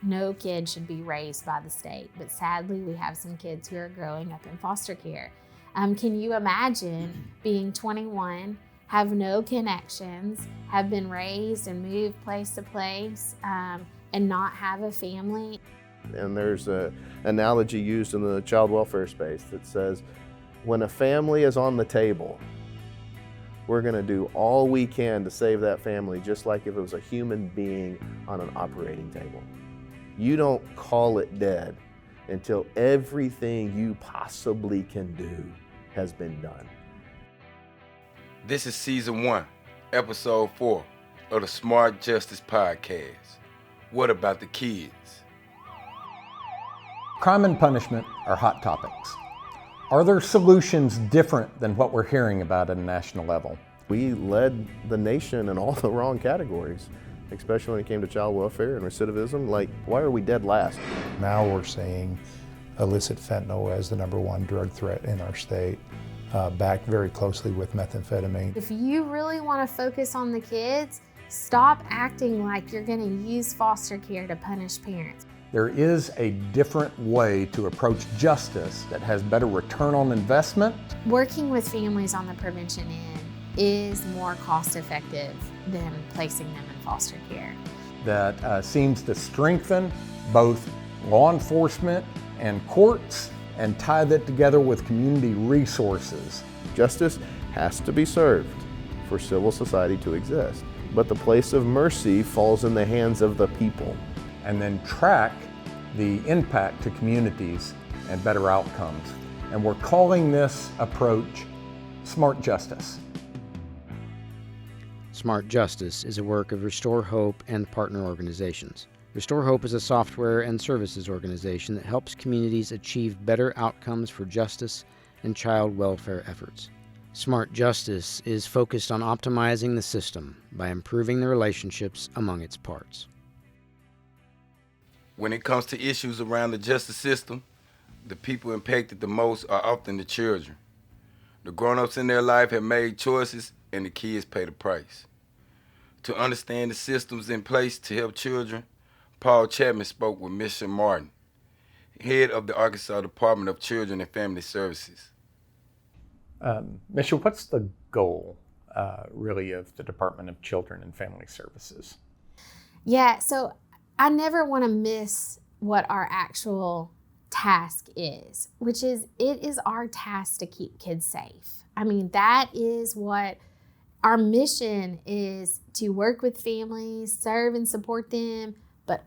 no kid should be raised by the state, but sadly we have some kids who are growing up in foster care. Can you imagine being 21, have no connections, have been raised and moved place to place, and not have a family? And there's an analogy used in the child welfare space that says, when a family is on the table, we're going to do all we can to save that family, just like if it was a human being on an operating table. You don't call it dead until everything you possibly can do has been done. This is Season 1, Episode 4 of the SmartJustice podcast. What about the kids? Crime and punishment are hot topics. Are there solutions different than what we're hearing about at a national level? We led the nation in all the wrong categories, especially when it came to child welfare and recidivism. Like, why are we dead last? Now we're seeing illicit fentanyl as the #1 drug threat in our state, backed very closely with methamphetamine. If you really want to focus on the kids, stop acting like you're going to use foster care to punish parents. There is a different way to approach justice that has better return on investment. Working with families on the prevention end is more cost effective than placing them in foster care. That seems to strengthen both law enforcement and courts and tie that together with community resources. Justice has to be served for civil society to exist, but the place of mercy falls in the hands of the people. And then track the impact to communities and better outcomes. And we're calling this approach SmartJustice. SmartJustice is a work of Restore Hope and partner organizations. Restore Hope is a software and services organization that helps communities achieve better outcomes for justice and child welfare efforts. SmartJustice is focused on optimizing the system by improving the relationships among its parts. When it comes to issues around the justice system, the people impacted the most are often the children. The grown-ups in their life have made choices and the kids pay the price. To understand the systems in place to help children, Paul Chapman spoke with Mischa, head of the Arkansas Department of Children and Family Services. Mischa, what's the goal really of the Department of Children and Family Services? Yeah, so I never want to miss what our actual task is, which is it is our task to keep kids safe. I mean, that is what our mission is, to work with families, serve and support them, but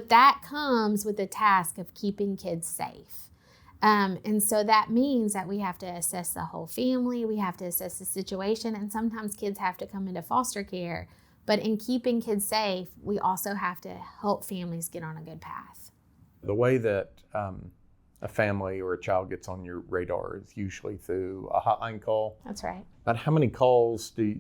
that comes with the task of keeping kids safe. And so that means that we have to assess the whole family, we have to assess the situation, and sometimes kids have to come into foster care. But in keeping kids safe, we also have to help families get on a good path. The way that a family or a child gets on your radar is usually through a hotline call. That's right. But how many calls do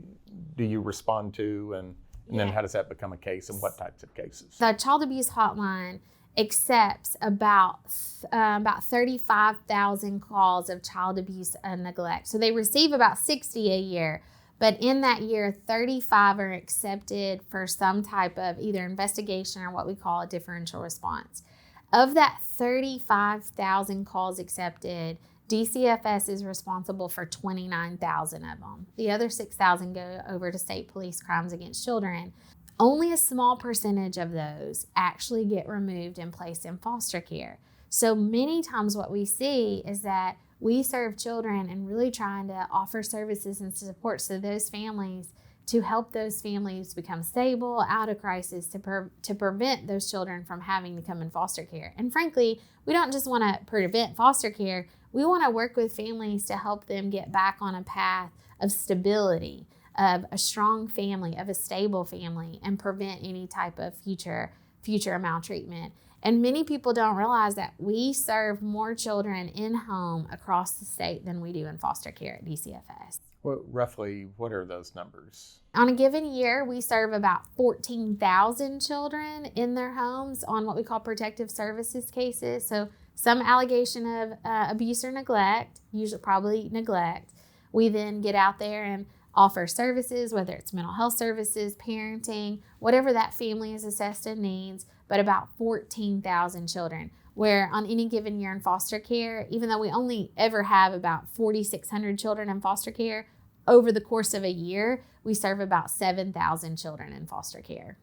you respond to, and then how does that become a case, and what types of cases? The Child Abuse Hotline accepts about 35,000 calls of child abuse and neglect. So they receive about 60 a year. But in that year, 35 are accepted for some type of either investigation or what we call a differential response. Of that 35,000 calls accepted, DCFS is responsible for 29,000 of them. The other 6,000 go over to state police crimes against children. Only a small percentage of those actually get removed and placed in foster care. So many times what we see is that we serve children and really trying to offer services and support to those families to help those families become stable, out of crisis, to prevent those children from having to come in foster care. And frankly, we don't just want to prevent foster care, we want to work with families to help them get back on a path of stability, of a strong family, of a stable family, and prevent any type of future maltreatment. And many people don't realize that we serve more children in home across the state than we do in foster care at DCFS. Well, roughly, what are those numbers? On a given year, we serve about 14,000 children in their homes on what we call protective services cases. So some allegation of abuse or neglect, usually probably neglect. We then get out there and offer services, whether it's mental health services, parenting, whatever that family is assessed and needs, but about 14,000 children. Where on any given year in foster care, even though we only ever have about 4,600 children in foster care, over the course of a year, we serve about 7,000 children in foster care.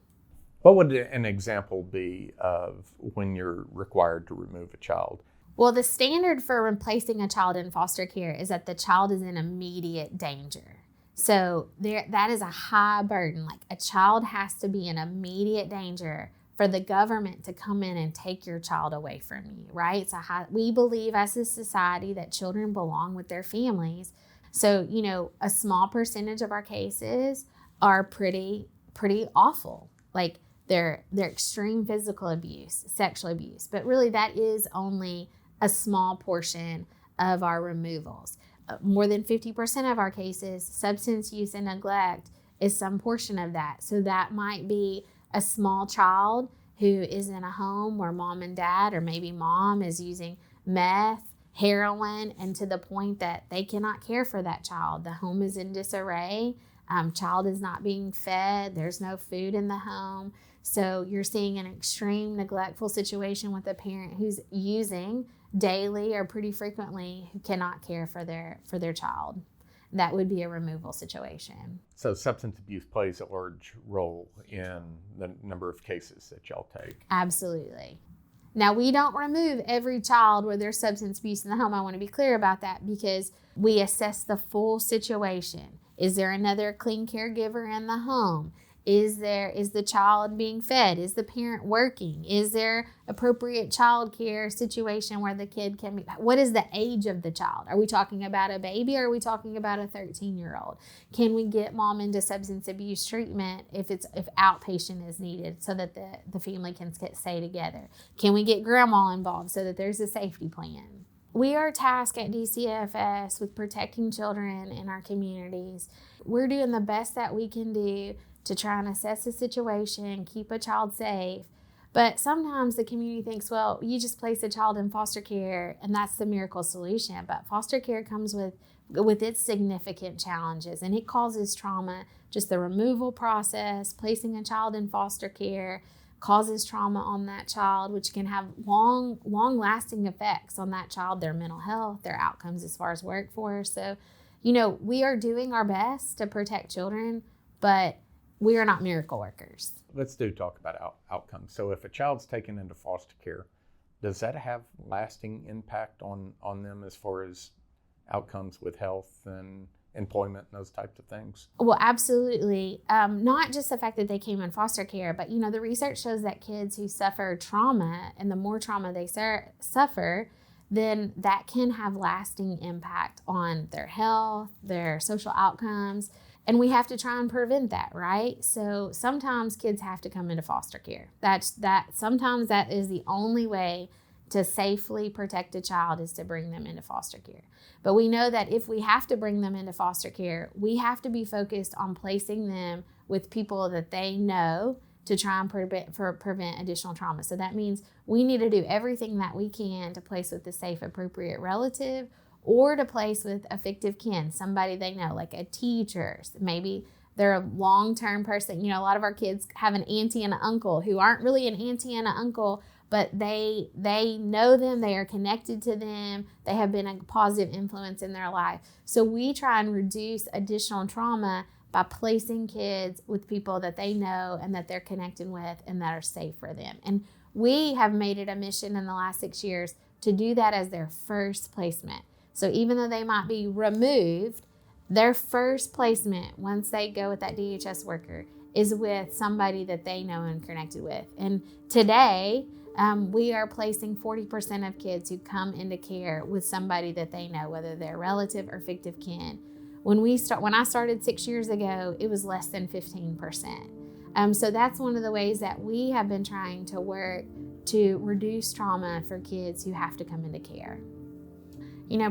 What would an example be of when you're required to remove a child? Well, the standard for replacing a child in foster care is that the child is in immediate danger. So that is a high burden. Like, a child has to be in immediate danger for the government to come in and take your child away from you, right? We believe as a society that children belong with their families. So, a small percentage of our cases are pretty awful. Like, they're extreme physical abuse, sexual abuse, but really that is only a small portion of our removals. More than 50% of our cases, substance use and neglect is some portion of that. So that might be a small child who is in a home where mom and dad, or maybe mom, is using meth, heroin, and to the point that they cannot care for that child. The home is in disarray. Child is not being fed. There's no food in the home. So you're seeing an extreme neglectful situation with a parent who's using daily or pretty frequently, who cannot care for their child. That would be a removal situation. So substance abuse plays a large role in the number of cases that y'all take. Absolutely. Now, we don't remove every child where there's substance abuse in the home. I want to be clear about that, because we assess the full situation. Is there another clean caregiver in the home? Is the child being fed? Is the parent working? Is there appropriate child care situation where the kid can be? What is the age of the child? Are we talking about a baby, or are we talking about a 13-year-old? Can we get mom into substance abuse treatment if outpatient is needed, so that the family can stay together? Can we get grandma involved so that there's a safety plan? We are tasked at DCFS with protecting children in our communities. We're doing the best that we can do to try and assess the situation, keep a child safe. But sometimes the community thinks, well, you just place a child in foster care and that's the miracle solution. But foster care comes with its significant challenges, and it causes trauma. Just the removal process, placing a child in foster care, causes trauma on that child, which can have long-lasting effects on that child, their mental health, their outcomes as far as workforce. So, we are doing our best to protect children, but we are not miracle workers. Let's talk about outcomes. So if a child's taken into foster care, does that have lasting impact on them as far as outcomes with health and employment and those types of things? Well, absolutely. Not just the fact that they came in foster care, but the research shows that kids who suffer trauma, and the more trauma they suffer, then that can have lasting impact on their health, their social outcomes. And we have to try and prevent that, right? So sometimes kids have to come into foster care. Sometimes that is the only way to safely protect a child, is to bring them into foster care. But we know that if we have to bring them into foster care, we have to be focused on placing them with people that they know to try and prevent additional trauma. So that means we need to do everything that we can to place with the safe, appropriate relative, or to place with a fictive kin, somebody they know, like a teacher. Maybe they're a long-term person. A lot of our kids have an auntie and an uncle who aren't really an auntie and an uncle, but they know them, they are connected to them, they have been a positive influence in their life. So we try and reduce additional trauma by placing kids with people that they know and that they're connected with and that are safe for them. And we have made it a mission in the last 6 years to do that as their first placement. So even though they might be removed, their first placement, once they go with that DHS worker, is with somebody that they know and connected with. And today, we are placing 40% of kids who come into care with somebody that they know, whether they're relative or fictive kin. When I started 6 years ago, it was less than 15%. So that's one of the ways that we have been trying to work to reduce trauma for kids who have to come into care.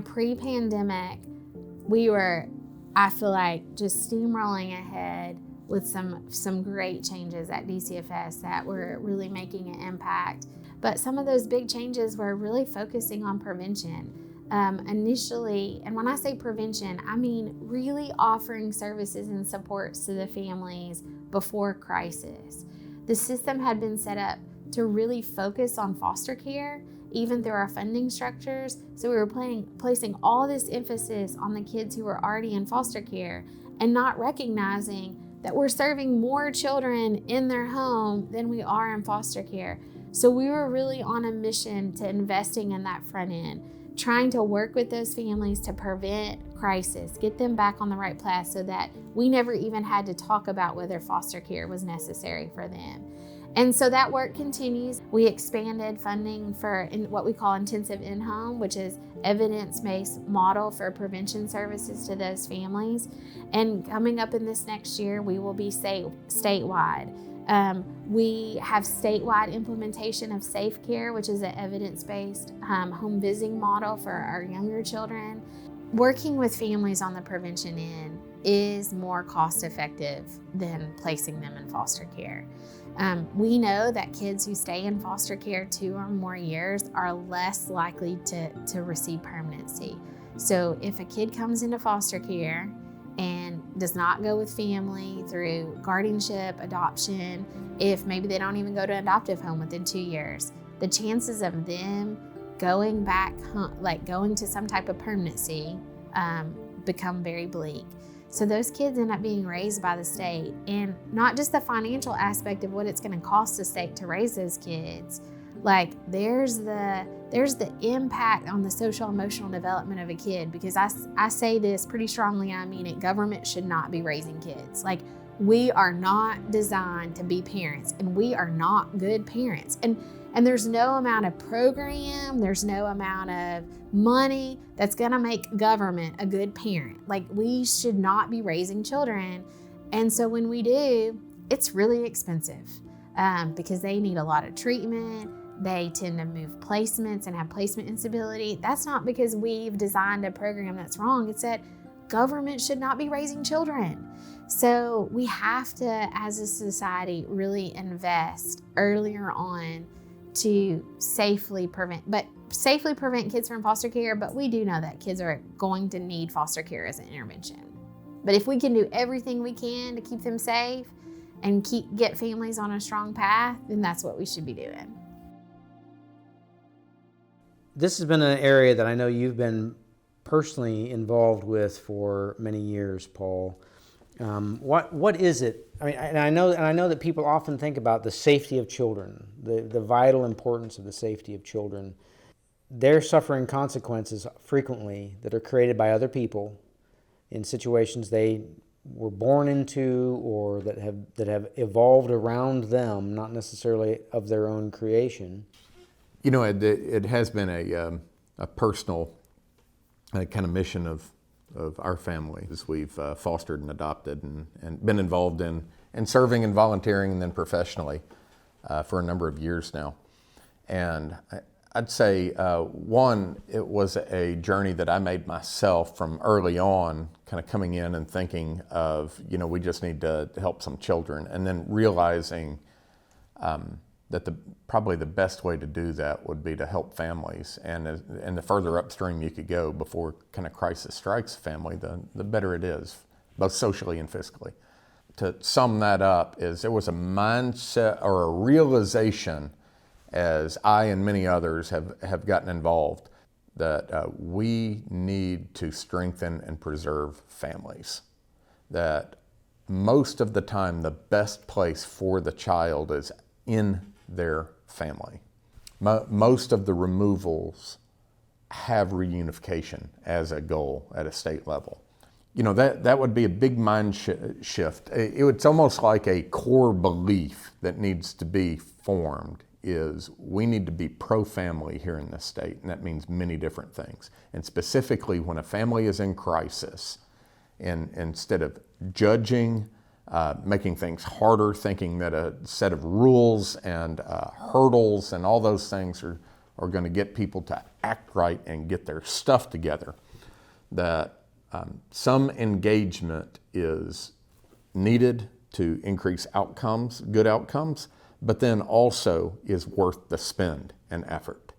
Pre-pandemic, we were, I feel like, just steamrolling ahead with some great changes at DCFS that were really making an impact. But some of those big changes were really focusing on prevention. initially, and when I say prevention, I mean really offering services and supports to the families before crisis. The system had been set up to really focus on foster care, even through our funding structures. So we were placing all this emphasis on the kids who were already in foster care and not recognizing that we're serving more children in their home than we are in foster care. So we were really on a mission to investing in that front end, trying to work with those families to prevent crisis, get them back on the right path so that we never even had to talk about whether foster care was necessary for them. And so that work continues. We expanded funding for what we call intensive in-home, which is evidence-based model for prevention services to those families. And coming up in this next year, we will be statewide. We have statewide implementation of Safe Care, which is an evidence-based home visiting model for our younger children. Working with families on the prevention end is more cost-effective than placing them in foster care. We know that kids who stay in foster care 2 or more years are less likely to receive permanency. So if a kid comes into foster care and does not go with family through guardianship, adoption, if maybe they don't even go to an adoptive home within 2 years, the chances of them going back, going to some type of permanency become very bleak. So those kids end up being raised by the state, and not just the financial aspect of what it's going to cost the state to raise those kids. Like there's the impact on the social emotional development of a kid, because I say this pretty strongly, I mean it, government should not be raising kids. Like we are not designed to be parents, and we are not good parents. And there's no amount of program, there's no amount of money that's gonna make government a good parent. Like we should not be raising children. And so when we do, it's really expensive because they need a lot of treatment. They tend to move placements and have placement instability. That's not because we've designed a program that's wrong. It's that government should not be raising children. So we have to, as a society, really invest earlier on to safely prevent kids from foster care, but we do know that kids are going to need foster care as an intervention. But if we can do everything we can to keep them safe and get families on a strong path, then that's what we should be doing. This has been an area that I know you've been personally involved with for many years, Paul. What is it? I mean, and I know that people often think about the safety of children, the vital importance of the safety of children. They're suffering consequences frequently that are created by other people in situations they were born into or that have evolved around them, not necessarily of their own creation. You know, it has been a personal kind of mission of our family as we've fostered and adopted and been involved in serving and volunteering and then professionally for a number of years now. And I'd say, one, it was a journey that I made myself from early on, kind of coming in and thinking of, we just need to help some children, and then realizing that probably the best way to do that would be to help families. And the further upstream you could go before kind of crisis strikes a family, the better it is, both socially and fiscally. To sum that up is there was a mindset or a realization as I and many others have gotten involved that we need to strengthen and preserve families. That most of the time the best place for the child is in their family. Most of the removals have reunification as a goal at a state level. That would be a big mind shift. It's almost like a core belief that needs to be formed is we need to be pro-family here in this state, and that means many different things. And specifically when a family is in crisis, and instead of judging, making things harder, thinking that a set of rules and hurdles and all those things are going to get people to act right and get their stuff together, that some engagement is needed to increase outcomes, good outcomes, but then also is worth the spend and effort.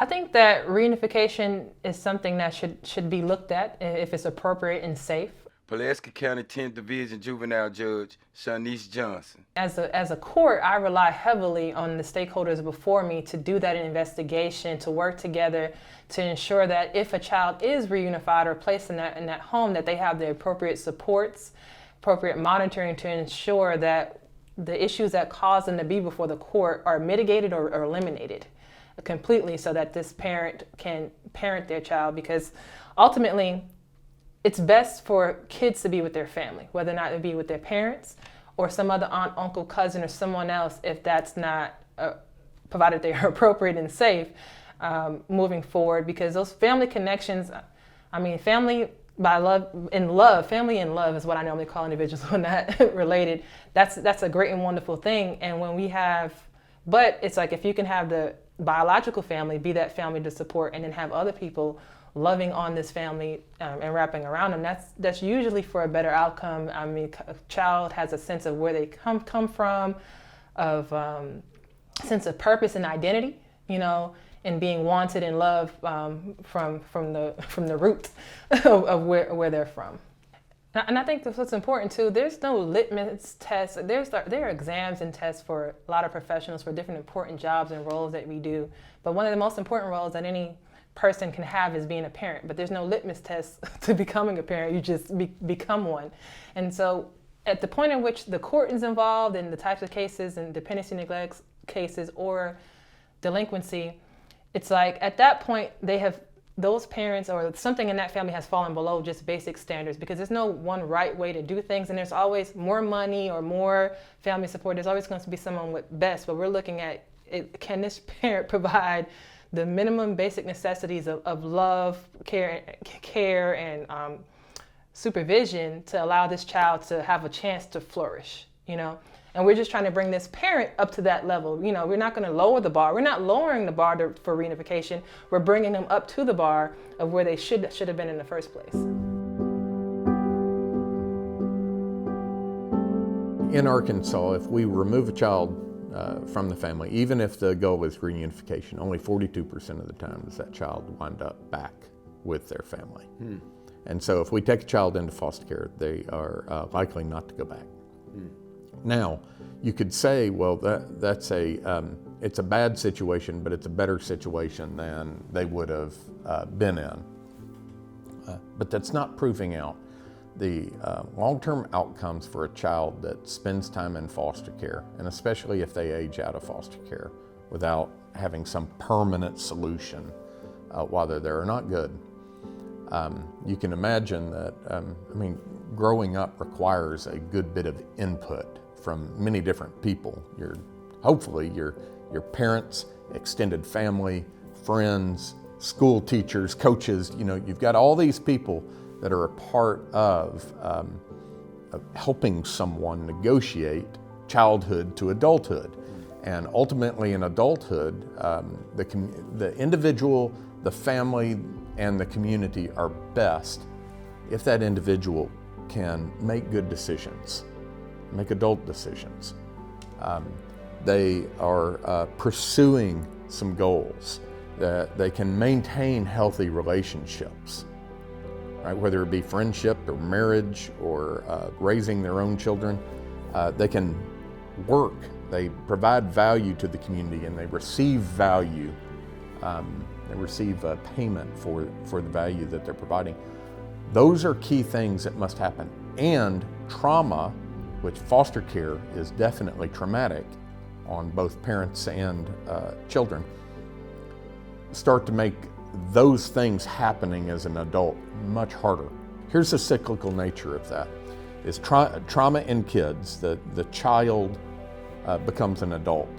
I think that reunification is something that should be looked at if it's appropriate and safe. Pulaski County 10th Division Juvenile Judge Shanice Johnson. As a court, I rely heavily on the stakeholders before me to do that investigation, to work together to ensure that if a child is reunified or placed in that home, that they have the appropriate supports, appropriate monitoring to ensure that the issues that cause them to be before the court are mitigated or eliminated completely, so that this parent can parent their child, because ultimately it's best for kids to be with their family, whether or not it be with their parents or some other aunt, uncle, cousin, or someone else, if that's not provided they are appropriate and safe moving forward. Because those family connections, I mean, family in love is what I normally call individuals who are not related. That's a great and wonderful thing. And when we have, but it's like if you can have the biological family be that family to support, and then have other people loving on this family and wrapping around them, that's usually for a better outcome. I mean, a child has a sense of where they come from, of sense of purpose and identity, and being wanted and loved from the root of where they're from. And I think that's what's important too. There's no litmus test. There are exams and tests for a lot of professionals for different important jobs and roles that we do. But one of the most important roles that any person can have is being a parent. But there's no litmus test to becoming a parent. You just become one. And so at the point in which the court is involved in the types of cases and dependency neglect cases or delinquency, it's like at that point those parents or something in that family has fallen below just basic standards, because there's no one right way to do things, and there's always more money or more family support. There's always going to be someone with best, but we're looking at can this parent provide the minimum basic necessities of love, care, and supervision to allow this child to have a chance to flourish, And we're just trying to bring this parent up to that level. We're not going to lower the bar. We're not lowering the bar for reunification. We're bringing them up to the bar of where they should have been in the first place. In Arkansas, if we remove a child from the family, even if the goal is reunification, only 42% of the time does that child wind up back with their family. And so if we take a child into foster care, they are likely not to go back. Now, you could say, well, that's it's a bad situation, but it's a better situation than they would have been in. But that's not proving out the long-term outcomes for a child that spends time in foster care, and especially if they age out of foster care without having some permanent solution while they're there, are not good. You can imagine that, growing up requires a good bit of input from many different people. Hopefully your parents, extended family, friends, school teachers, coaches, you've got all these people that are a part of helping someone negotiate childhood to adulthood. And ultimately in adulthood, the individual, the family, and the community are best if that individual can make good decisions, make adult decisions. They are pursuing some goals, that they can maintain healthy relationships, right? Whether it be friendship or marriage or raising their own children. They can work, they provide value to the community, and they receive value. They receive payment for the value that they're providing. Those are key things that must happen. And trauma, which foster care is definitely traumatic on both parents and children, start to make those things happening as an adult much harder. Here's the cyclical nature of that. Is trauma in kids, the child becomes an adult,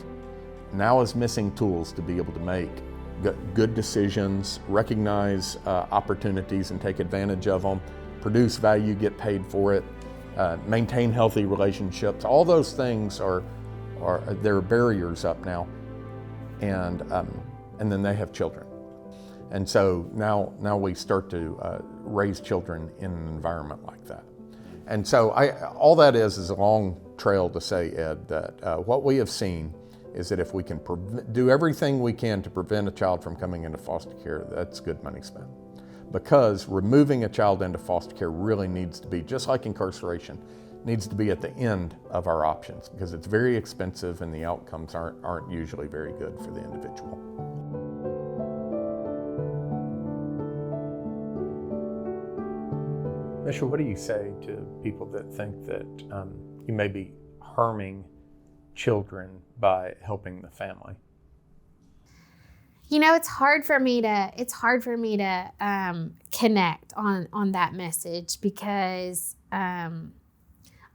now is missing tools to be able to make good decisions, recognize opportunities and take advantage of them, produce value, get paid for it, maintain healthy relationships. All those things there are barriers up now, and then they have children. And so now we start to raise children in an environment like that. And so all that is a long trail to say, Ed, that what we have seen is that if we can do everything we can to prevent a child from coming into foster care, that's good money spent. Because removing a child into foster care really needs to be, just like incarceration, needs to be at the end of our options, because it's very expensive and the outcomes aren't usually very good for the individual. Mischa, what do you say to people that think that you may be harming children by helping the family? You know, it's hard for me to connect on that message, because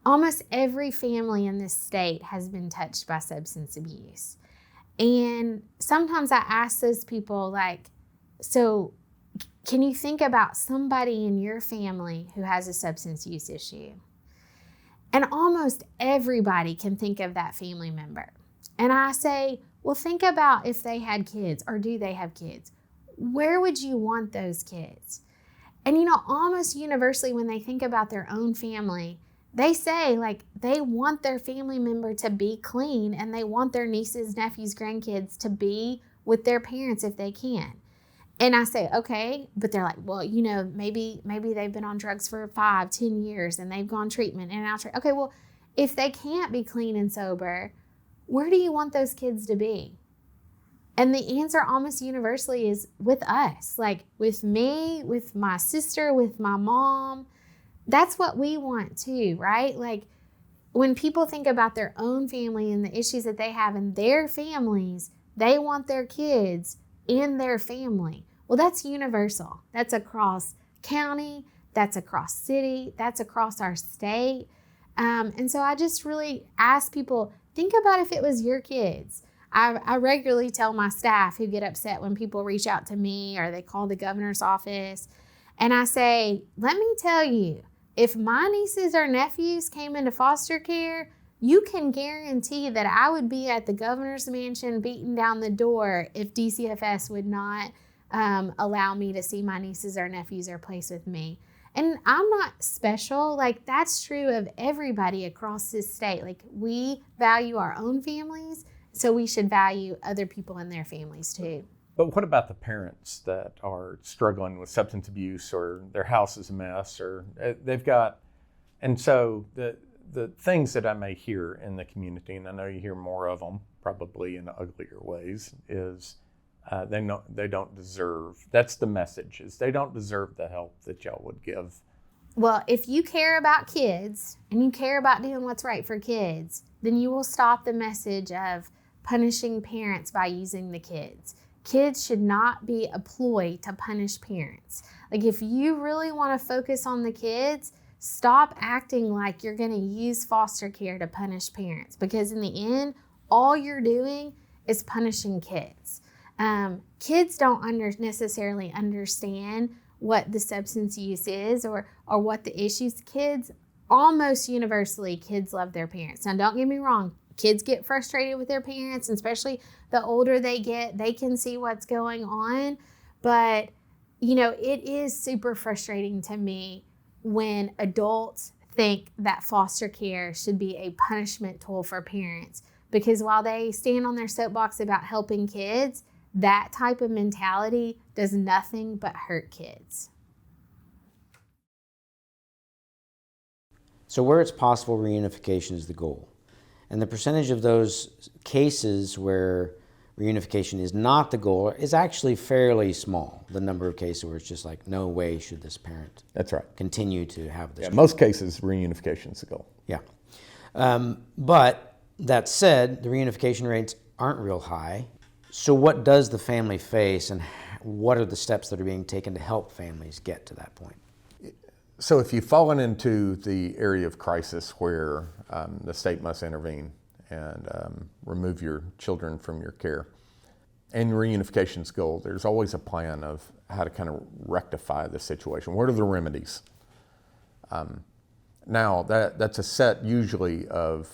almost every family in this state has been touched by substance abuse. And sometimes I ask those people, like, so can you think about somebody in your family who has a substance use issue? And almost everybody can think of that family member. And I say, well, think about if they had kids, or do they have kids? Where would you want those kids? And you know, almost universally when they think about their own family, they say, like, they want their family member to be clean, and they want their nieces, nephews, grandkids to be with their parents if they can. And I say, okay, but they're like, well, you know, maybe they've been on drugs for 5-10 years and they've gone treatment and out. Okay, well, if they can't be clean and sober, where do you want those kids to be? And the answer almost universally is with us, like with me, with my sister, with my mom. That's what we want too, right? Like when people think about their own family and the issues that they have in their families, they want their kids in their family. Well, that's universal. That's across county, that's across city, that's across our state. And so I just really ask people, think about if it was your kids. I regularly tell my staff who get upset when people reach out to me or they call the governor's office, and I say, let me tell you, if my nieces or nephews came into foster care, you can guarantee that I would be at the governor's mansion beating down the door if DCFS would not allow me to see my nieces or nephews or place with me. And I'm not special. Like, that's true of everybody across this state. Like, we value our own families, so we should value other people and their families too. But what about the parents that are struggling with substance abuse, or their house is a mess, or they've got, and so the things that I may hear in the community, and I know you hear more of them probably in uglier ways, is they don't deserve, that's the message, is they don't deserve the help that y'all would give. Well, if you care about kids and you care about doing what's right for kids, then you will stop the message of punishing parents by using the kids. Kids should not be a ploy to punish parents. Like, if you really want to focus on the kids, stop acting like you're going to use foster care to punish parents, because in the end, all you're doing is punishing kids. Kids don't necessarily understand what the substance use is or what the issues. Kids, almost universally, kids love their parents. Now, don't get me wrong. Kids get frustrated with their parents, and especially the older they get, they can see what's going on. But, you know, it is super frustrating to me when adults think that foster care should be a punishment tool for parents, because while they stand on their soapbox about helping kids, that type of mentality does nothing but hurt kids. So where it's possible, reunification is the goal. And the percentage of those cases where reunification is not the goal is actually fairly small. The number of cases where it's just like, no way should this parent That's right. continue to have this. Yeah, most cases, reunification is the goal. Yeah. But that said, the reunification rates aren't real high. So what does the family face, and what are the steps that are being taken to help families get to that point? So if you've fallen into the area of crisis where the state must intervene and remove your children from your care, and reunification's goal, there's always a plan of how to kind of rectify the situation. What are the remedies? Now, that's a set usually of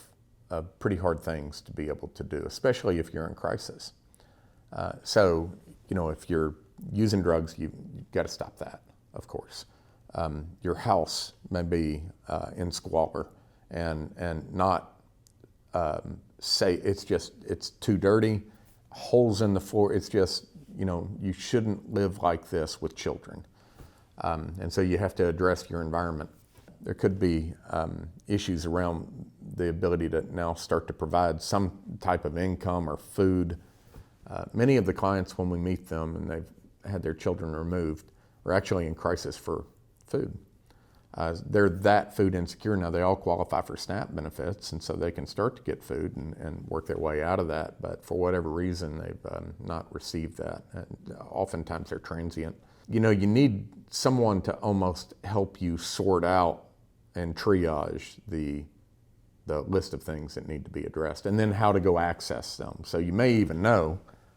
pretty hard things to be able to do, especially if you're in crisis. So, you know, if you're using drugs, you've got to stop that, of course. Your house may be in squalor and not say it's too dirty, holes in the floor. It's just, you shouldn't live like this with children. And so you have to address your environment. There could be issues around the ability to now start to provide some type of income or food. Many of the clients, when we meet them and they've had their children removed, are actually in crisis for food. They're that food insecure now. They all qualify for SNAP benefits, and so they can start to get food and work their way out of that. But for whatever reason, they've not received that. And oftentimes they're transient. You need someone to almost help you sort out and triage the list of things that need to be addressed, and then how to go access them. So you may even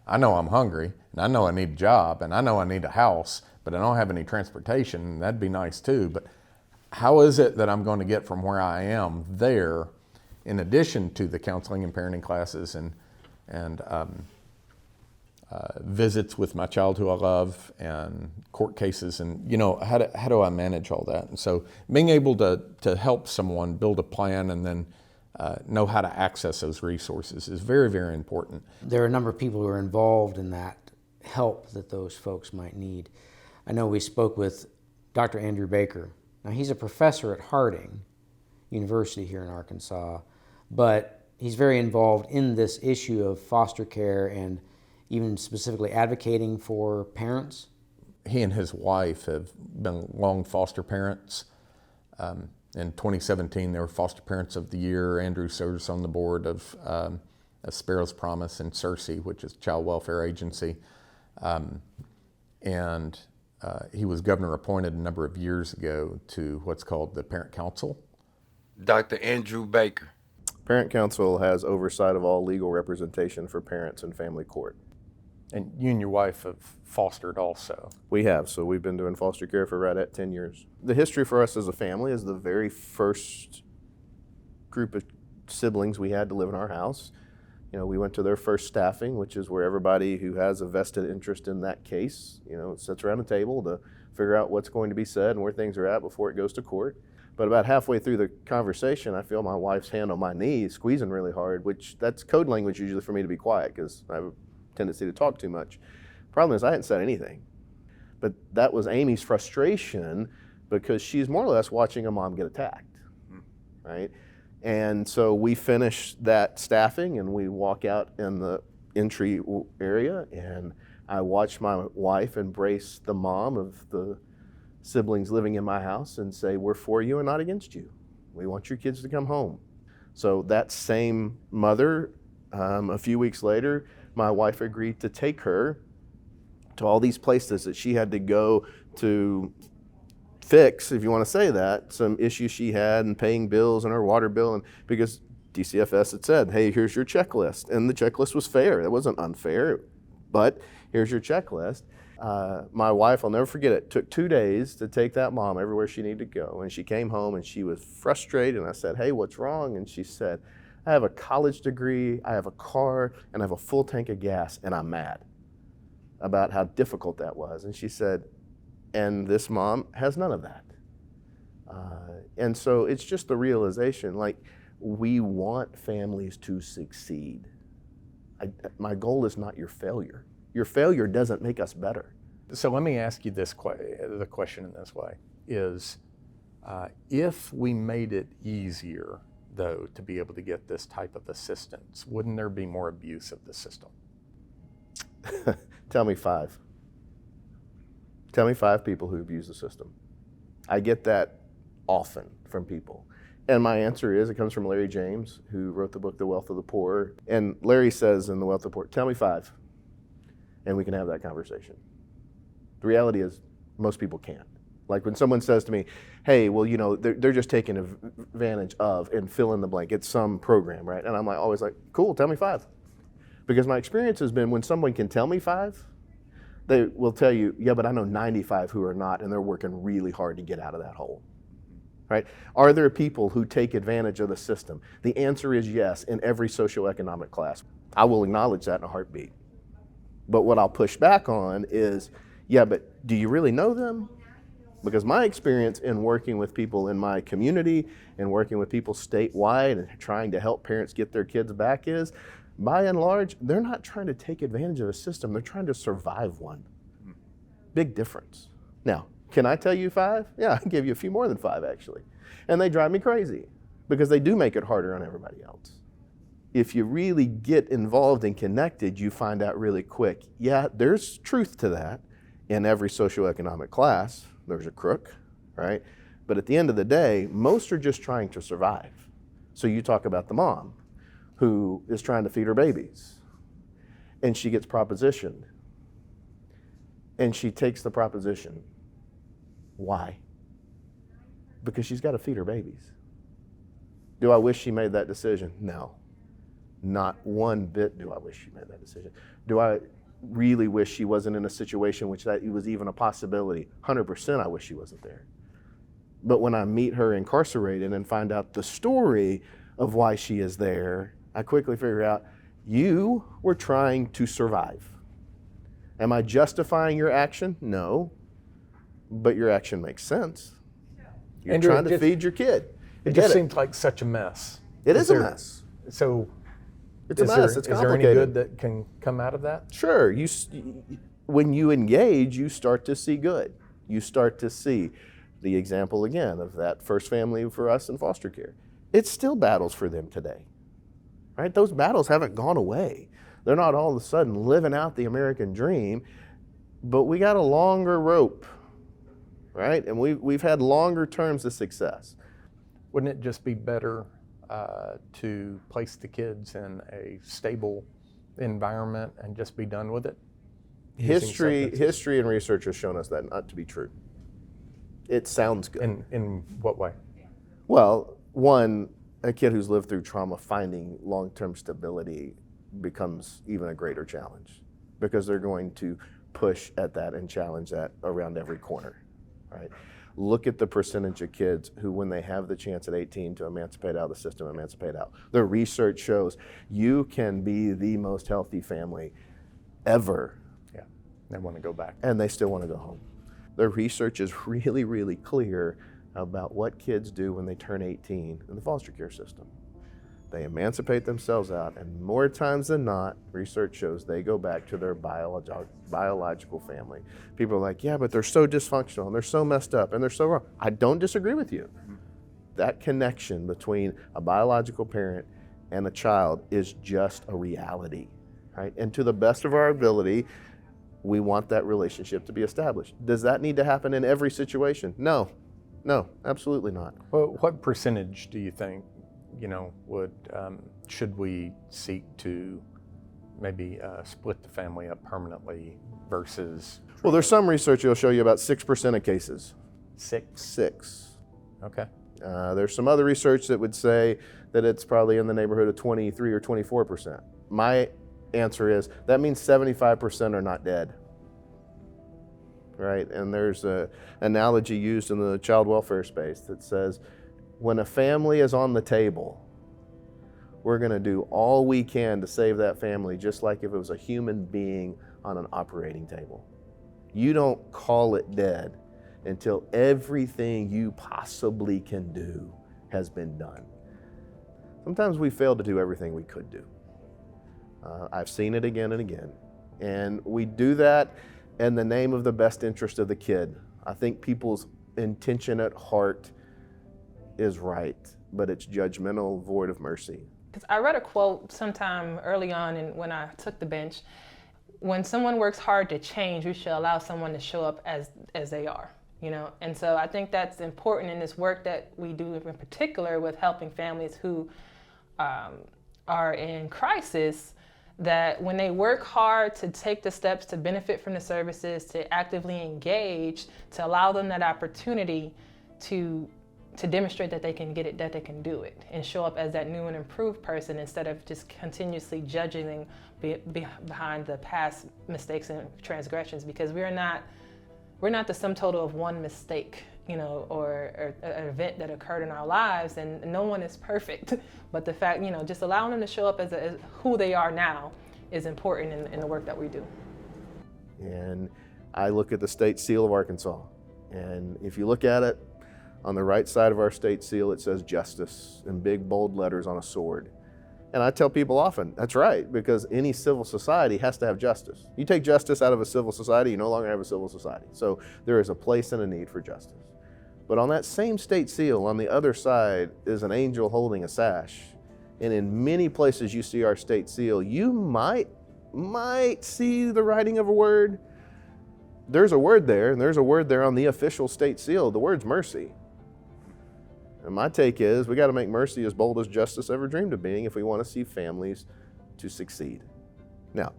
I know I'm hungry, and I know I need a job, and I know I need a house, but I don't have any transportation. That'd be nice too, but how is it that I'm going to get from where I am there, in addition to the counseling and parenting classes and visits with my child who I love and court cases, and how do I manage all that? And so being able to help someone build a plan and then know how to access those resources is very, very important. There are a number of people who are involved in that help that those folks might need. I know we spoke with Dr. Andrew Baker. Now, he's a professor at Harding University here in Arkansas, but he's very involved in this issue of foster care and even specifically advocating for parents. He and his wife have been long foster parents. In 2017, they were Foster Parents of the Year. Andrew serves on the board of Sparrow's Promise and CERCI, which is a child welfare agency. And he was governor appointed a number of years ago to what's called the Parent Council. Dr. Andrew Baker. Parent Council has oversight of all legal representation for parents in family court. And you and your wife have fostered also. We have, so we've been doing foster care for right at 10 years. The history for us as a family is the very first group of siblings we had to live in our house. We went to their first staffing, which is where everybody who has a vested interest in that case, sits around a table to figure out what's going to be said and where things are at before it goes to court. But about halfway through the conversation, I feel my wife's hand on my knee squeezing really hard, which that's code language usually for me to be quiet because I have a tendency to talk too much. Problem is I hadn't said anything. But that was Amy's frustration because she's more or less watching a mom get attacked, right? And so we finish that staffing and we walk out in the entry area and I watch my wife embrace the mom of the siblings living in my house and say, we're for you and not against you. We want your kids to come home. So that same mother, a few weeks later, my wife agreed to take her to all these places that she had to go to fix, if you want to say that, some issues she had in paying bills and her water bill, and because DCFS had said, hey, here's your checklist. And the checklist was fair. It wasn't unfair, but here's your checklist. My wife, I'll never forget it, took 2 days to take that mom everywhere she needed to go. And she came home and she was frustrated. And I said, hey, what's wrong? And she said, I have a college degree, I have a car, and I have a full tank of gas, and I'm mad about how difficult that was. And she said, and this mom has none of that. And so it's just the realization, like, we want families to succeed. My goal is not your failure. Your failure doesn't make us better. So let me ask you the question in this way, is if we made it easier, though, to be able to get this type of assistance, wouldn't there be more abuse of the system? Tell me 5. Tell me 5 people who abuse the system. I get that often from people. And my answer is, it comes from Larry James, who wrote the book, The Wealth of the Poor. And Larry says in The Wealth of the Poor, tell me 5, and we can have that conversation. The reality is, most people can't. Like when someone says to me, hey, well, they're just taking advantage of, and fill in the blank, it's some program, right? And I'm always like, cool, tell me 5. Because my experience has been when someone can tell me 5, they will tell you, yeah, but I know 95 who are not, and they're working really hard to get out of that hole. Right? Are there people who take advantage of the system? The answer is yes, in every socioeconomic class. I will acknowledge that in a heartbeat. But what I'll push back on is, yeah, but do you really know them? Because my experience in working with people in my community and working with people statewide and trying to help parents get their kids back is, by and large, they're not trying to take advantage of a system, they're trying to survive one. Big difference. Now, can I tell you 5? Yeah, I can give you a few more than 5 actually. And they drive me crazy because they do make it harder on everybody else. If you really get involved and connected, you find out really quick, yeah, there's truth to that. In every socioeconomic class, there's a crook, right? But at the end of the day, most are just trying to survive. So you talk about the mom who is trying to feed her babies, and she gets propositioned, and she takes the proposition. Why? Because she's got to feed her babies. Do I wish she made that decision? No. Not one bit do I wish she made that decision. Do I really wish she wasn't in a situation which that it was even a possibility? 100% I wish she wasn't there. But when I meet her incarcerated and find out the story of why she is there, I quickly figure out, you were trying to survive. Am I justifying your action? No. But your action makes sense. You're Andrew, trying to feed your kid. It just seems like such a mess. It is a mess. So it's a mess. It's complicated. Is there any good that can come out of that? Sure. When you engage, you start to see good. You start to see the example again of that first family for us in foster care. It's still battles for them today, right? Those battles haven't gone away. They're not all of a sudden living out the American dream, but we got a longer rope, right? And we've had longer terms of success. Wouldn't it just be better to place the kids in a stable environment and just be done with it? History and research has shown us that not to be true. It sounds good. In what way? Well, one, a kid who's lived through trauma, finding long-term stability becomes even a greater challenge because they're going to push at that and challenge that around every corner, right? Look at the percentage of kids who, when they have the chance at 18 to emancipate out of the system, emancipate out. The research shows you can be the most healthy family ever. Yeah, they want to go back. And they still want to go home. The research is really, really clear about what kids do when they turn 18 in the foster care system. They emancipate themselves out, and more times than not, research shows they go back to their biological family. People are like, yeah, but they're so dysfunctional, and they're so messed up, and they're so wrong. I don't disagree with you. That connection between a biological parent and a child is just a reality, right? And to the best of our ability, we want that relationship to be established. Does that need to happen in every situation? No, absolutely not. Well, what percentage do you think, should we seek to maybe split the family up permanently versus? Well, there's some research that'll show you about 6% of cases. 6? Okay. There's some other research that would say that it's probably in the neighborhood of 23 or 24%. My answer is that means 75% are not dead, right? And there's an analogy used in the child welfare space that says, when a family is on the table, we're going to do all we can to save that family, just like if it was a human being on an operating table. You don't call it dead until everything you possibly can do has been done. Sometimes we fail to do everything we could do. I've seen it again and again. And we do that in the name of the best interest of the kid. I think people's intention at heart is right, but it's judgmental, void of mercy. Because I read a quote sometime early on when I took the bench. When someone works hard to change, we should allow someone to show up as they are, And so I think that's important in this work that we do, in particular with helping families who are in crisis, that when they work hard to take the steps to benefit from the services, to actively engage, to allow them that opportunity to demonstrate that they can get it, that they can do it, and show up as that new and improved person instead of just continuously judging them behind the past mistakes and transgressions, because we're not the sum total of one mistake, or an event that occurred in our lives, and no one is perfect. But the fact, just allowing them to show up as who they are now is important in the work that we do. And I look at the state seal of Arkansas, And if you look at it, on the right side of our state seal, it says justice in big bold letters on a sword. And I tell people often, that's right, because any civil society has to have justice. You take justice out of a civil society, you no longer have a civil society. So there is a place and a need for justice. But on that same state seal, on the other side, is an angel holding a sash. And in many places you see our state seal, you might see the writing of a word. There's a word there, and there's a word there on the official state seal. The word's mercy. And my take is we got to make mercy as bold as justice ever dreamed of being if we want to see families to succeed. Now,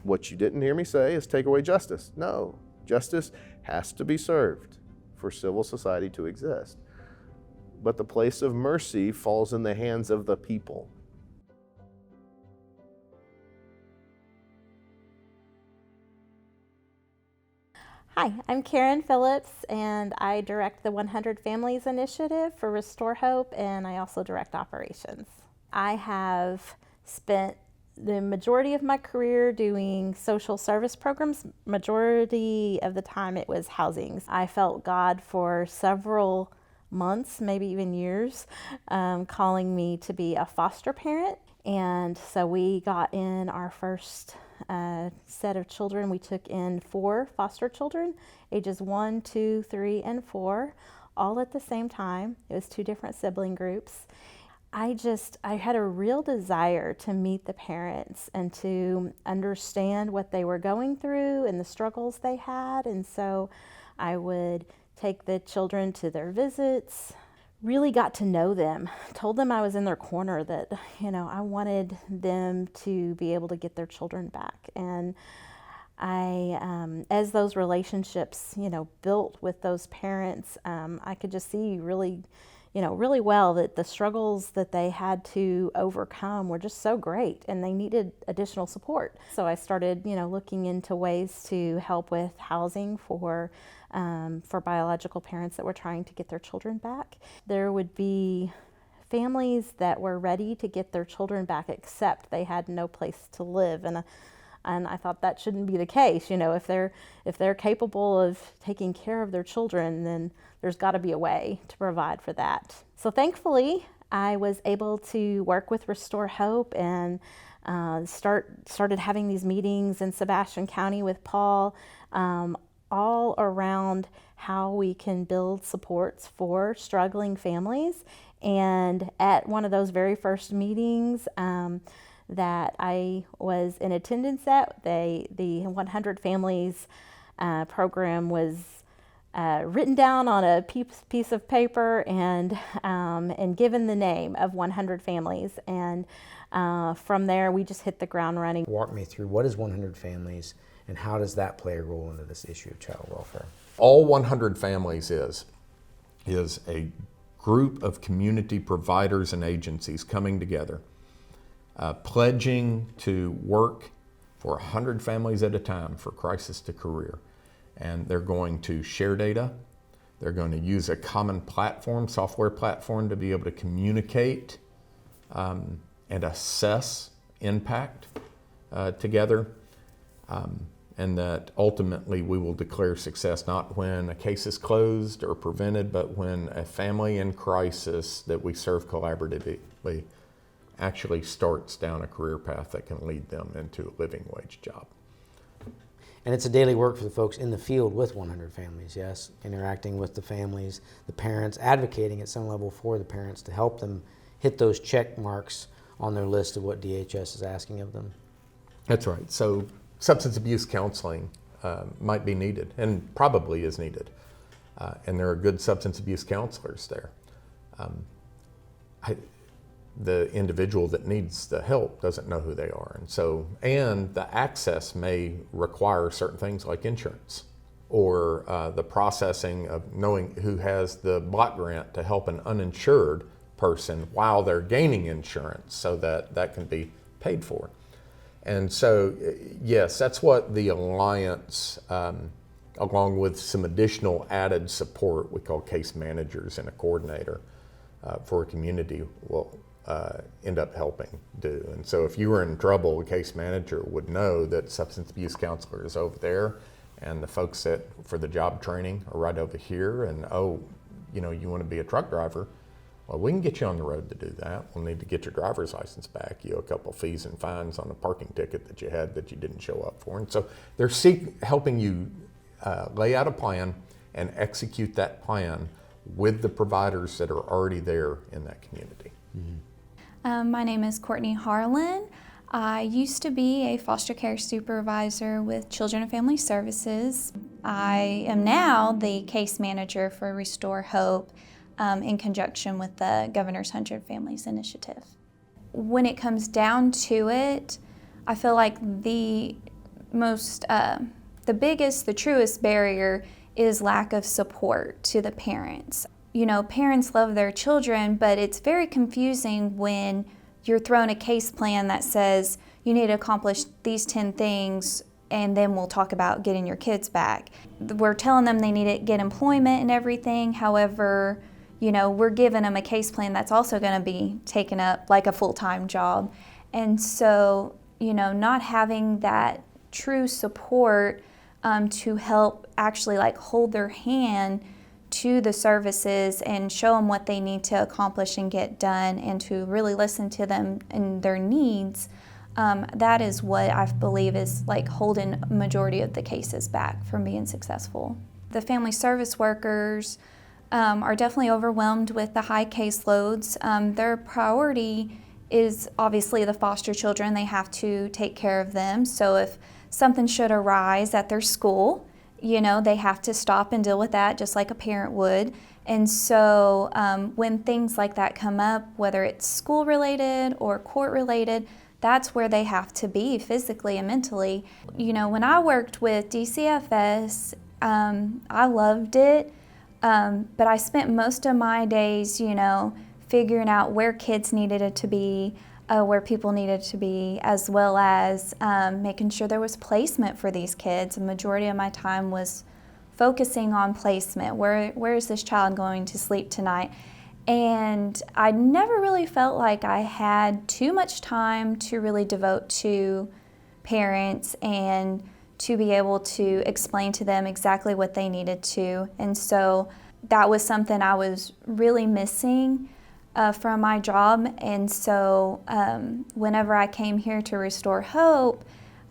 what you didn't hear me say is take away justice. No, justice has to be served for civil society to exist. But the place of mercy falls in the hands of the people. Hi, I'm Karen Phillips, and I direct the 100 Families Initiative for Restore Hope, and I also direct operations. I have spent the majority of my career doing social service programs. Majority of the time it was housing. I felt God for several months, maybe even years, calling me to be a foster parent. And so we got in our first set of children. We took in 4 foster children, ages 1, 2, 3, and 4, all at the same time. It was 2 different sibling groups. I had a real desire to meet the parents and to understand what they were going through and the struggles they had. And so I would take the children to their visits, really got to know them, told them I was in their corner, that, I wanted them to be able to get their children back. And I, as those relationships, built with those parents, I could just see really well that the struggles that they had to overcome were just so great, and they needed additional support. So I started, looking into ways to help with housing for biological parents that were trying to get their children back. There would be families that were ready to get their children back, except they had no place to live. And I thought that shouldn't be the case. If they're capable of taking care of their children, then there's got to be a way to provide for that. So thankfully, I was able to work with Restore Hope and started having these meetings in Sebastian County with Paul, all around how we can build supports for struggling families. And at one of those very first meetings that I was in attendance at, the 100 Families program was written down on a piece of paper and given the name of 100 Families. And from there, we just hit the ground running. Walk me through, what is 100 Families, and how does that play a role into this issue of child welfare? All 100 Families is a group of community providers and agencies coming together, pledging to work for 100 families at a time for crisis to career. And they're going to share data. They're going to use a common platform, software platform, to be able to communicate and assess impact together. And that ultimately we will declare success not when a case is closed or prevented, but when a family in crisis that we serve collaboratively actually starts down a career path that can lead them into a living wage job. And it's a daily work for the folks in the field with 100 Families, yes? Interacting with the families, the parents, advocating at some level for the parents to help them hit those check marks on their list of what DHS is asking of them. That's right. So substance abuse counseling might be needed, and probably is needed. And there are good substance abuse counselors there. The individual that needs the help doesn't know who they are. And the access may require certain things like insurance, or the processing of knowing who has the block grant to help an uninsured person while they're gaining insurance so that that can be paid for. And so, yes, that's what the Alliance, along with some additional added support, we call case managers and a coordinator for a community, will end up helping do. And so if you were in trouble, a case manager would know that substance abuse counselor is over there and the folks that for the job training are right over here, and oh, you know, you want to be a truck driver, well, we can get you on the road to do that. We'll need to get your driver's license back. You owe a couple fees and fines on a parking ticket that you had that you didn't show up for. And so they're helping you lay out a plan and execute that plan with the providers that are already there in that community. Mm-hmm. My name is Courtney Harlan. I used to be a foster care supervisor with Children and Family Services. I am now the case manager for Restore Hope in conjunction with the Governor's 100 Families Initiative. When it comes down to it, I feel like the biggest, the truest barrier is lack of support to the parents. You know, parents love their children, but it's very confusing when you're thrown a case plan that says you need to accomplish these 10 things and then we'll talk about getting your kids back. We're telling them they need to get employment and everything. However, you know, we're giving them a case plan that's also going to be taken up like a full-time job. And so, you know, not having that true support to help actually like hold their hand to the services and show them what they need to accomplish and get done, and to really listen to them and their needs, that is what I believe is like holding a majority of the cases back from being successful. The family service workers are definitely overwhelmed with the high caseloads. Their priority is obviously the foster children. They have to take care of them. So if something should arise at their school, you know, they have to stop and deal with that just like a parent would. And so when things like that come up, whether it's school related or court related, that's where they have to be physically and mentally. You know, when I worked with DCFS, I loved it. But I spent most of my days, you know, figuring out where kids needed it to be, where people needed to be, as well as making sure there was placement for these kids. The majority of my time was focusing on placement. Where is this child going to sleep tonight? And I never really felt like I had too much time to really devote to parents and to be able to explain to them exactly what they needed to. And so that was something I was really missing from my job. And so whenever I came here to Restore Hope,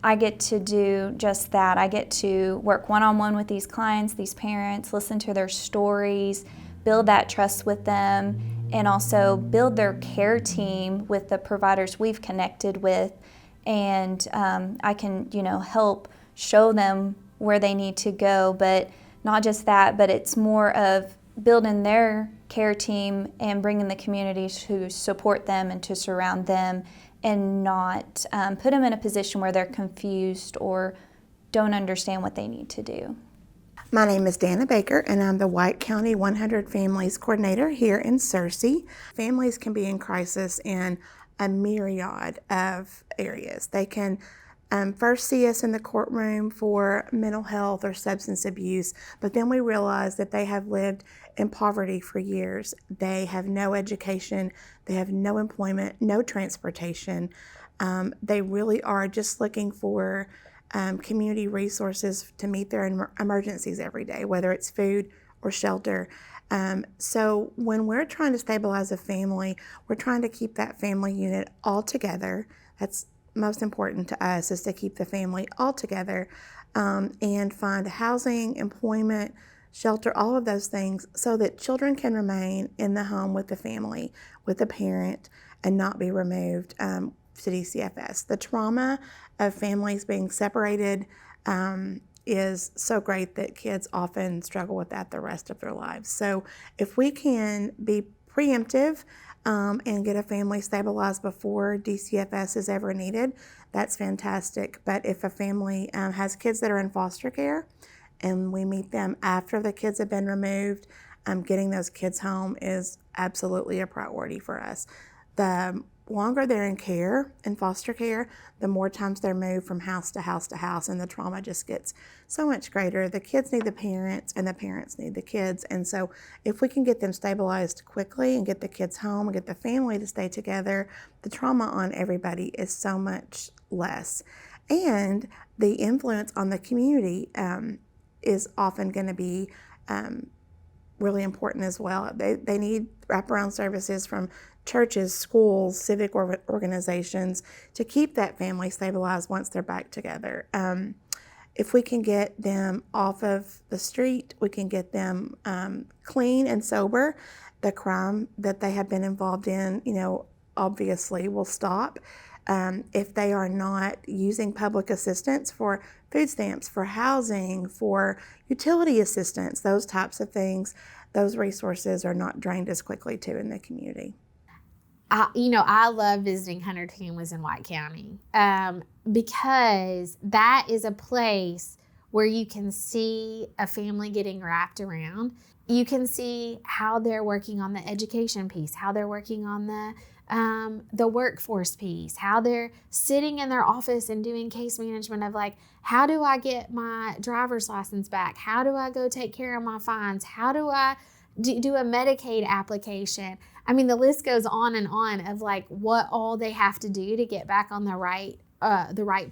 I get to do just that. I get to work one-on-one with these clients, these parents, listen to their stories, build that trust with them, and also build their care team with the providers we've connected with. And I can, you know, help show them where they need to go. But not just that, but it's more of building their care team and bringing the communities to support them and to surround them, and not put them in a position where they're confused or don't understand what they need to do. My name is Dana Baker, and I'm the White County 100 Families Coordinator here in Searcy. Families can be in crisis in a myriad of areas. They can first see us in the courtroom for mental health or substance abuse, but then we realize that they have lived in poverty for years. They have no education, they have no employment, no transportation. They really are just looking for community resources to meet their emergencies every day, whether it's food or shelter. So when we're trying to stabilize a family, we're trying to keep that family unit all together. That's most important to us, is to keep the family all together and find housing, employment, shelter, all of those things, so that children can remain in the home with the family, with the parent, and not be removed to DCFS. The trauma of families being separated is so great that kids often struggle with that the rest of their lives. So if we can be preemptive and get a family stabilized before DCFS is ever needed, that's fantastic. But if a family has kids that are in foster care and we meet them after the kids have been removed, getting those kids home is absolutely a priority for us. The longer they're in care, in foster care, the more times they're moved from house to house to house, and the trauma just gets so much greater. The kids need the parents, and the parents need the kids. And so if we can get them stabilized quickly and get the kids home and get the family to stay together, the trauma on everybody is so much less. And the influence on the community is often going to be really important as well. They need wraparound services from churches, schools, civic organizations to keep that family stabilized once they're back together. If we can get them off of the street, we can get them clean and sober, the crime that they have been involved in, obviously will stop. If they are not using public assistance for food stamps, for housing, for utility assistance, those types of things, those resources are not drained as quickly too in the community. I love visiting 100 families in White County because that is a place where you can see a family getting wrapped around. You can see how they're working on the education piece, how they're working on the workforce piece, how they're sitting in their office and doing case management of like, how do I get my driver's license back? How do I go take care of my fines? How do I do a Medicaid application? I mean, the list goes on and on of like what all they have to do to get back on the right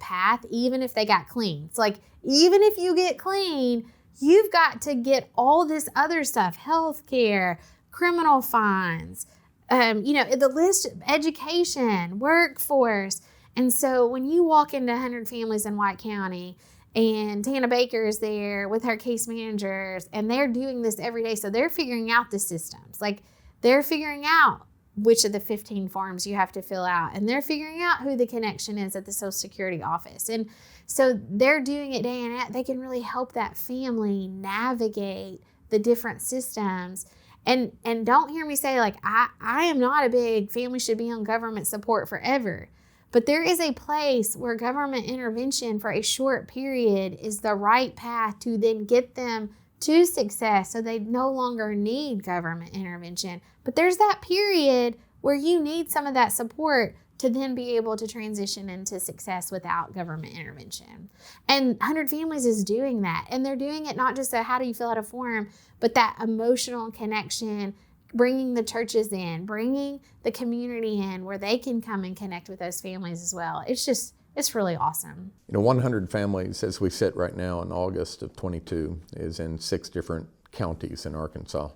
path, even if they got clean. It's like, even if you get clean, you've got to get all this other stuff, healthcare, criminal fines, the list, education, workforce. And so when you walk into 100 families in White County and Tana Baker is there with her case managers and they're doing this every day. So they're figuring out the systems. Like they're figuring out which of the 15 forms you have to fill out. And they're figuring out who the connection is at the Social Security office. And so they're doing it day in and out. They can really help that family navigate the different systems. And don't hear me say like, I am not a big family should be on government support forever. But there is a place where government intervention for a short period is the right path to then get them to success so they no longer need government intervention. But there's that period where you need some of that support to then be able to transition into success without government intervention. And 100 Families is doing that. And they're doing it not just a how do you fill out a form, but that emotional connection, bringing the churches in, bringing the community in where they can come and connect with those families as well. It's really awesome. 100 Families, as we sit right now in August of 22, is in 6 different counties in Arkansas.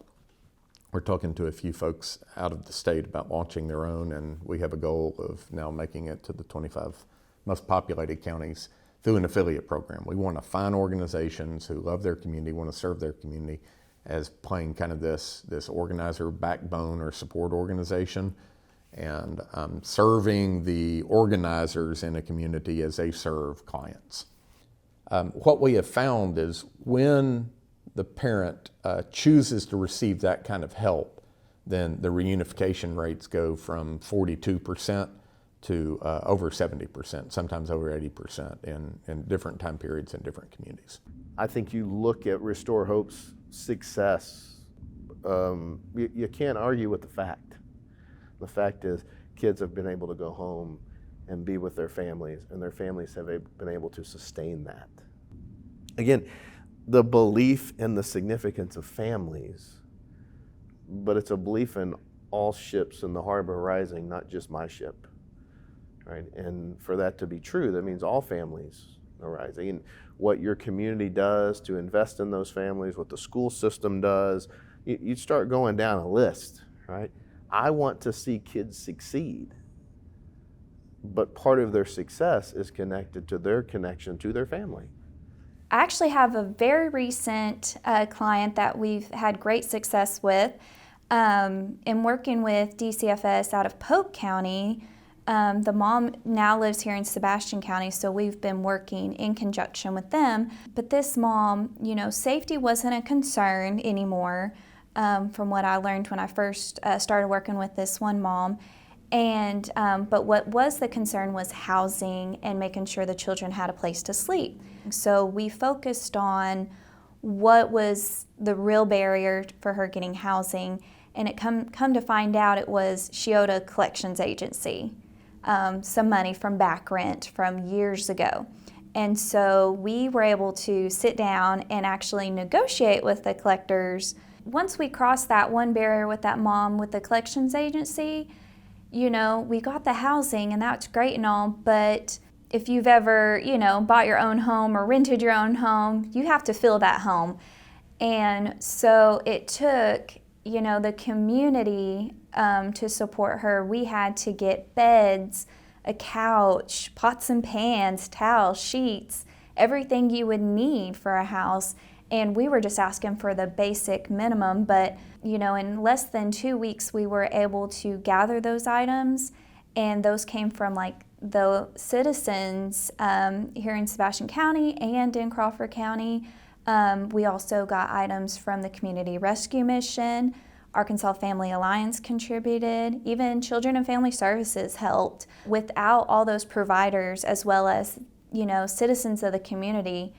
We're talking to a few folks out of the state about launching their own, and we have a goal of now making it to the 25 most populated counties through an affiliate program. We want to find organizations who love their community, want to serve their community, as playing kind of this organizer backbone or support organization, and serving the organizers in a community as they serve clients. What we have found is when the parent chooses to receive that kind of help, then the reunification rates go from 42% to over 70%, sometimes over 80% in different time periods in different communities. I think you look at Restore Hope's success, you can't argue with the fact. The fact is kids have been able to go home and be with their families, and their families have been able to sustain that. Again, the belief in the significance of families, but it's a belief in all ships in the harbor rising, not just my ship, right? And for that to be true, that means all families are rising. And what your community does to invest in those families, what the school system does, you start going down a list, right? I want to see kids succeed, but part of their success is connected to their connection to their family. I actually have a very recent client that we've had great success with in working with DCFS out of Polk County. The mom now lives here in Sebastian County, so we've been working in conjunction with them. But this mom, safety wasn't a concern anymore from what I learned when I first started working with this one mom. And but what was the concern was housing and making sure the children had a place to sleep. So we focused on what was the real barrier for her getting housing, and it come to find out it was she owed a collections agency some money from back rent from years ago. And so we were able to sit down and actually negotiate with the collectors. Once we crossed that one barrier with that mom with the collections agency, we got the housing, and that's great and all, but if you've ever, bought your own home or rented your own home, you have to fill that home. And so it took, the community to support her. We had to get beds, a couch, pots and pans, towels, sheets, everything you would need for a house. And we were just asking for the basic minimum. But, in less than 2 weeks, we were able to gather those items. And those came from the citizens here in Sebastian County and in Crawford County. We also got items from the Community Rescue Mission. Arkansas Family Alliance contributed. Even Children and Family Services helped. Without all those providers, as well as, citizens of the community,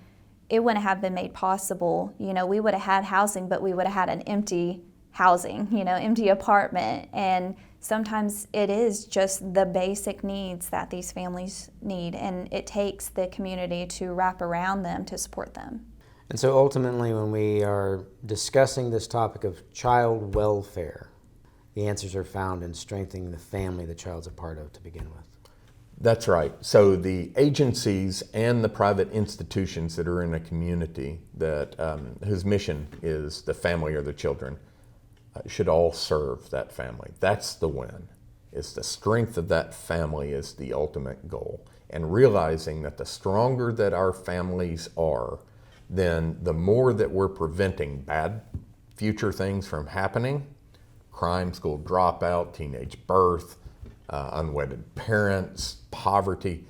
it wouldn't have been made possible. We would have had housing, but we would have had an empty housing, empty apartment. And sometimes it is just the basic needs that these families need, and it takes the community to wrap around them to support them. And so ultimately, when we are discussing this topic of child welfare, the answers are found in strengthening the family the child's a part of to begin with. That's right. So the agencies and the private institutions that are in a community that whose mission is the family or the children should all serve that family. That's the win. It's the strength of that family is the ultimate goal. And realizing that the stronger that our families are, then the more that we're preventing bad future things from happening, crime, school dropout, teenage birth, unwedded parents, poverty,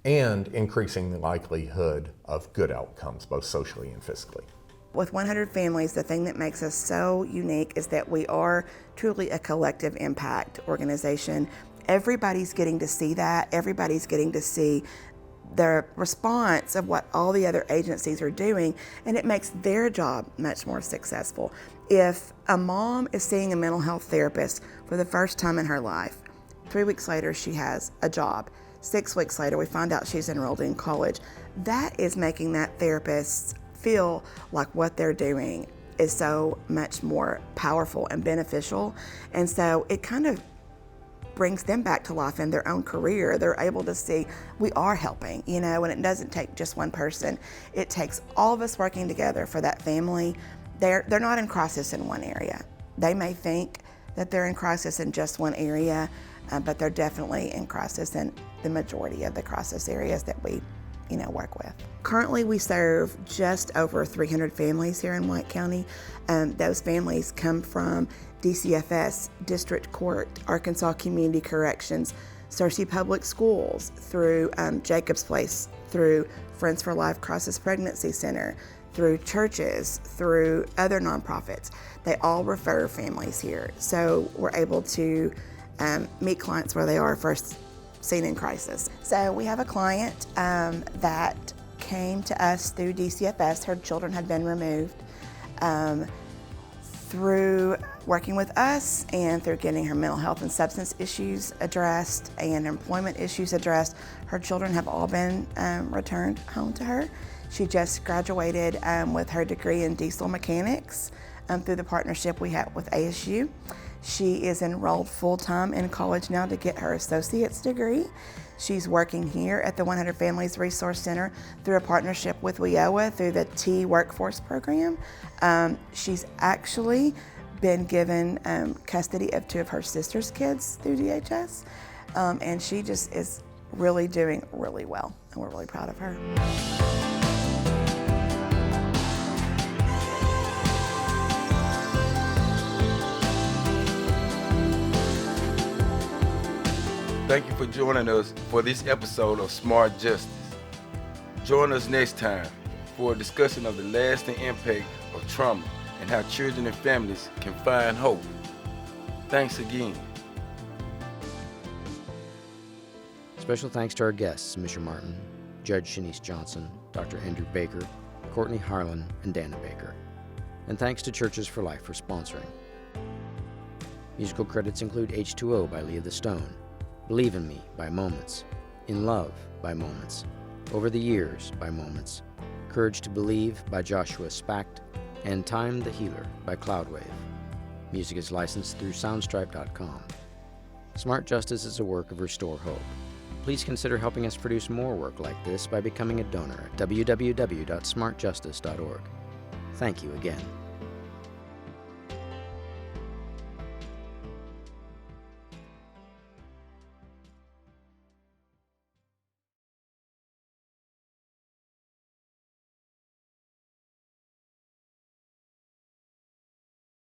and increasing the likelihood of good outcomes, both socially and fiscally. With 100 Families, the thing that makes us so unique is that we are truly a collective impact organization. Everybody's getting to see that. Everybody's getting to see the response of what all the other agencies are doing, and it makes their job much more successful. If a mom is seeing a mental health therapist for the first time in her life, 3 weeks later she has a job. 6 weeks later we find out she's enrolled in college. That is making that therapist feel like what they're doing is so much more powerful and beneficial. And so it kind of brings them back to life in their own career. They're able to see we are helping, and it doesn't take just one person. It takes all of us working together for that family. They're not in crisis in one area. They may think that they're in crisis in just one area, but they're definitely in crisis in the majority of the crisis areas that we work with. Currently, we serve just over 300 families here in White County. Those families come from DCFS, District Court, Arkansas Community Corrections, Searcy Public Schools, through Jacob's Place, through Friends for Life Crisis Pregnancy Center, through churches, through other nonprofits. They all refer families here. So we're able to meet clients where they are first seen in crisis. So we have a client that came to us through DCFS. Her children had been removed. Through working with us and through getting her mental health and substance issues addressed and employment issues addressed, her children have all been returned home to her. She just graduated with her degree in diesel mechanics through the partnership we have with ASU. She is enrolled full-time in college now to get her associate's degree. She's working here at the 100 Families Resource Center through a partnership with WIOA through the T Workforce Program. She's actually been given custody of 2 of her sister's kids through DHS, and she just is really doing really well, and we're really proud of her. Thank you for joining us for this episode of Smart Justice. Join us next time for a discussion of the lasting impact of trauma and how children and families can find hope. Thanks again. Special thanks to our guests, Mischa Martin, Judge Shanice Johnson, Dr. Andrew Baker, Courtney Harlan, and Dana Baker. And thanks to Churches for Life for sponsoring. Musical credits include H2O by Leah the Stone, Believe in Me by Moments, In Love by Moments, Over the Years by Moments, Courage to Believe by Joshua Spacht, and Time the Healer by Cloudwave. Music is licensed through soundstripe.com. Smart Justice is a work of Restore Hope. please consider helping us produce more work like this by becoming a donor at www.smartjustice.org. Thank you again.